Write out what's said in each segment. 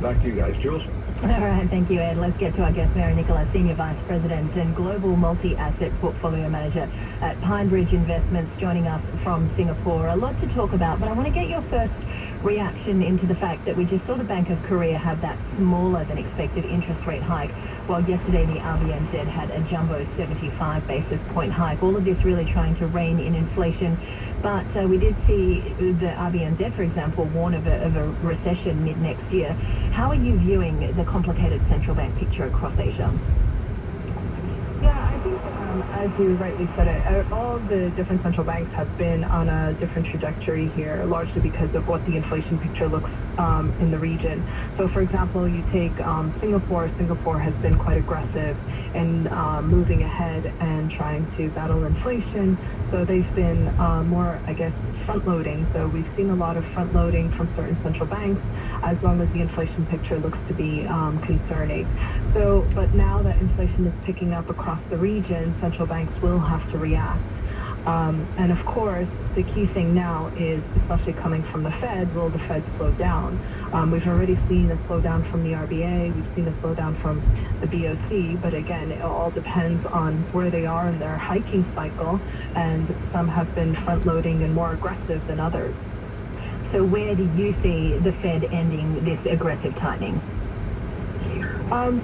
Back to you guys. Jules? All right, thank you, Ed. Let's get to our guest, Mary Nicola, Senior Vice President and Global Multi-Asset Portfolio Manager at Pinebridge Investments, joining us from Singapore. A lot to talk about, but I want to get your first reaction into the fact that we just saw the Bank of Korea have that smaller than expected interest rate hike, while yesterday the RBNZ had a jumbo 75 basis point hike. All of this really trying to rein in inflation. But we did see the RBNZ, for example, warn of a recession mid-next year. How are you viewing the complicated central bank picture across Asia? Yeah, I think, as you rightly said it, all the different central banks have been on a different trajectory here, largely because of what the inflation picture looks in the region. So, for example, you take Singapore. Singapore has been quite aggressive in moving ahead and trying to battle inflation. So they've been more, I guess, front-loading. So we've seen a lot of front-loading from certain central banks, as long as the inflation picture looks to be concerning. So, but now that inflation is picking up across the region, central banks will have to react. And of course, the key thing now is, especially coming from the Fed, will the Fed slow down? We've already seen a slowdown from the RBA, we've seen a slowdown from the BOC, but again, it all depends on where they are in their hiking cycle, and some have been front-loading and more aggressive than others. So where do you see the Fed ending this aggressive tightening?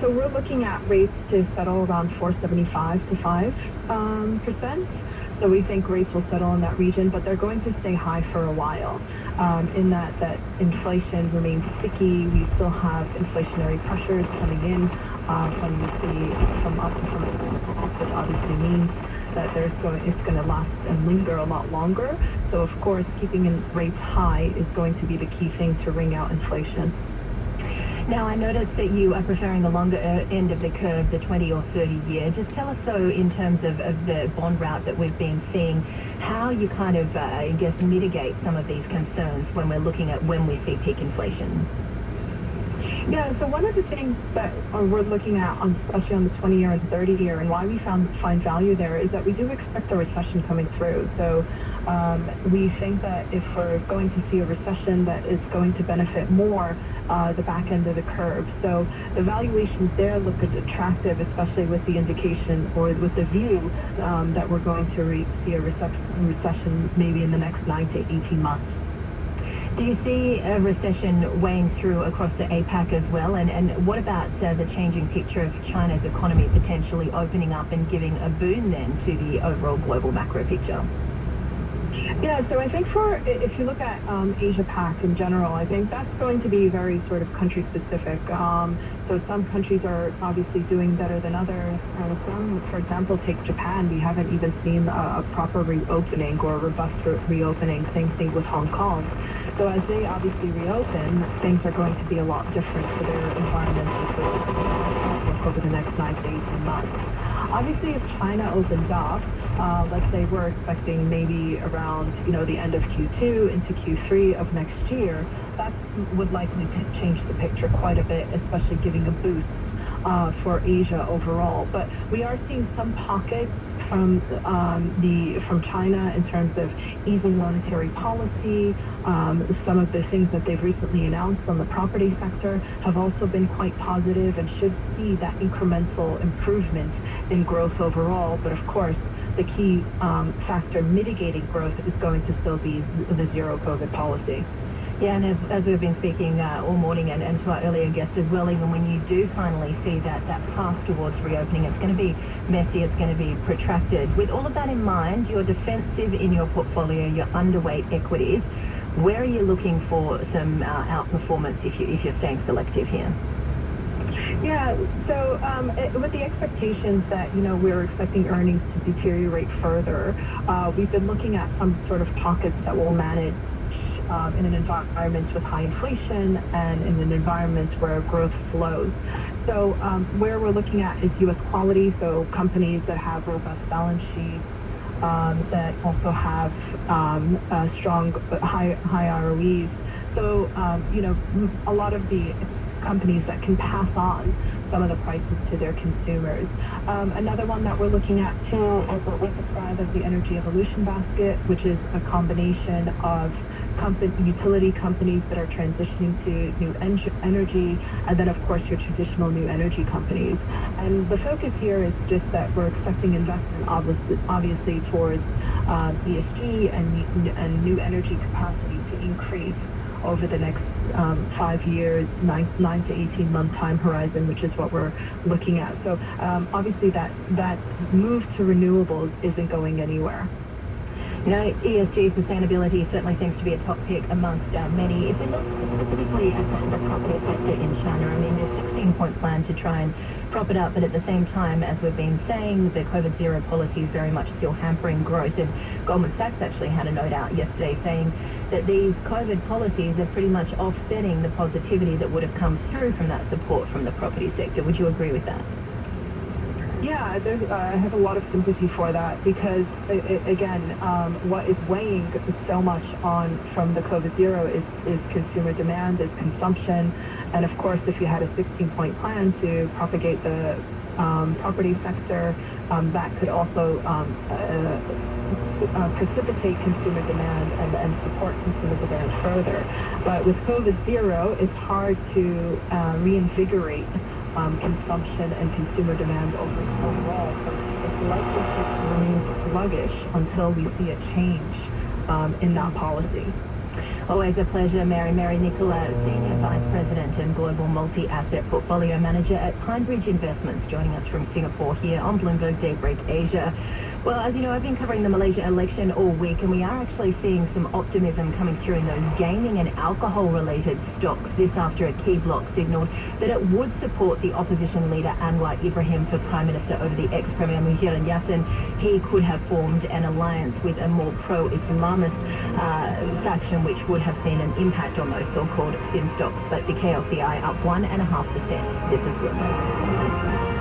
So we're looking at rates to settle around 4.75 to 5%. So we think rates will settle in that region, but they're going to stay high for a while. In that inflation remains sticky. We still have inflationary pressures coming in when you see from up and from it, which obviously means that it's going to last and linger a lot longer. So of course, keeping rates high is going to be the key thing to wring out inflation. Now, I noticed that you are preferring the longer end of the curve, the 20 or 30 year. Just tell us, so in terms of the bond route that we've been seeing, how you kind of, I guess, mitigate some of these concerns when we're looking at when we see peak inflation. Yeah, so one of the things that we're looking at, especially on the 20-year and 30-year, and why we find value there, is that we do expect a recession coming through. So we think that if we're going to see a recession, that is going to benefit more the back end of the curve. So the valuations there look attractive, especially with the indication or with the view that we're going to see a recession maybe in the next 9 to 18 months. Do you see a recession weighing through across the APAC as well? And what about the changing picture of China's economy potentially opening up and giving a boon then to the overall global macro picture? Yeah, so I think if you look at Asia-Pac in general, I think that's going to be very sort of country-specific. So some countries are obviously doing better than others. Some, for example, take Japan. We haven't even seen a proper reopening or a robust reopening. Same thing with Hong Kong. So as they obviously reopen, things are going to be a lot different for their environmental outlook over the next 9 to 18 months. Obviously, if China opens up, let's say we're expecting maybe around, the end of Q2 into Q3 of next year, that would likely change the picture quite a bit, especially giving a boost for Asia overall. But we are seeing some pockets from China in terms of easing monetary policy. Some of the things that they've recently announced on the property sector have also been quite positive and should see that incremental improvement in growth overall. But of course, the key factor mitigating growth is going to still be the zero COVID policy. Yeah, and as we've been speaking all morning and to our earlier guest as well, even when you do finally see that path towards reopening, it's going to be messy, it's going to be protracted. With all of that in mind, you're defensive in your portfolio, you're underweight equities. Where are you looking for some outperformance if you're staying selective here? Yeah, so with the expectations that, we're expecting earnings to deteriorate further, we've been looking at some sort of pockets that will manage in an environment with high inflation and in an environment where growth slows. So where we're looking at is U.S. quality, so companies that have robust balance sheets, that also have strong, high ROEs. So, a lot of the companies that can pass on some of the prices to their consumers. Another one that we're looking at too is what we describe as the energy evolution basket, which is a combination of utility companies that are transitioning to new energy, and then of course your traditional new energy companies. And the focus here is just that we're expecting investment obviously towards ESG and new energy capacity to increase over the next 5 years, 9 to 18 month time horizon, which is what we're looking at. So obviously that move to renewables isn't going anywhere. You know, ESG sustainability certainly seems to be a top pick amongst many. If we look specifically at the property sector in China, I mean, there's a 16-point plan to try and prop it up, but at the same time, as we've been saying, the COVID zero policy is very much still hampering growth. And Goldman Sachs actually had a note out yesterday saying that these COVID policies are pretty much offsetting the positivity that would have come through from that support from the property sector. Would you agree with that? Yeah, I have a lot of sympathy for that because, again, what is weighing so much on from the COVID zero is consumer demand, is consumption, and of course, if you had a 16-point plan to propagate the property sector, that could also precipitate consumer demand and support consumer demand further. But with COVID zero, it's hard to reinvigorate consumption and consumer demand overall. So it's likely to remain sluggish until we see a change in that policy. Always a pleasure, Mary. Mary Nicola, Senior Vice President and Global Multi-Asset Portfolio Manager at PineBridge Investments, joining us from Singapore here on Bloomberg Daybreak Asia. Well, as you know, I've been covering the Malaysia election all week, and we are actually seeing some optimism coming through in those gaming and alcohol-related stocks. This after a key bloc signalled that it would support the opposition leader Anwar Ibrahim for Prime Minister over the ex-Premier Muhyiddin Yassin. He could have formed an alliance with a more pro-Islamist faction, which would have seen an impact on those so-called SIM stocks. But the KLCI up 1.5%. This is Bloomberg.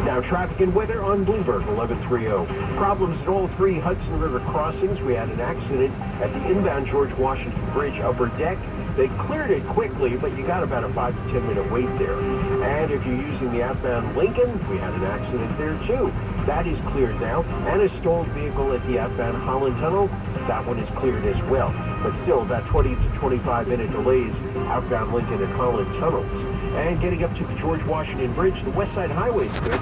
Now traffic and weather on Bloomberg 1130. Problems at all three Hudson River crossings. We had an accident at the inbound George Washington Bridge upper deck. They cleared it quickly, but you got about a 5 to 10 minute wait there. And if you're using the outbound Lincoln, we had an accident there too. That is cleared now. And a stalled vehicle at the outbound Holland Tunnel. That one is cleared as well. But still about 20 to 25 minute delays outbound Lincoln and Holland Tunnels. And getting up to the George Washington Bridge, the West Side Highway is good.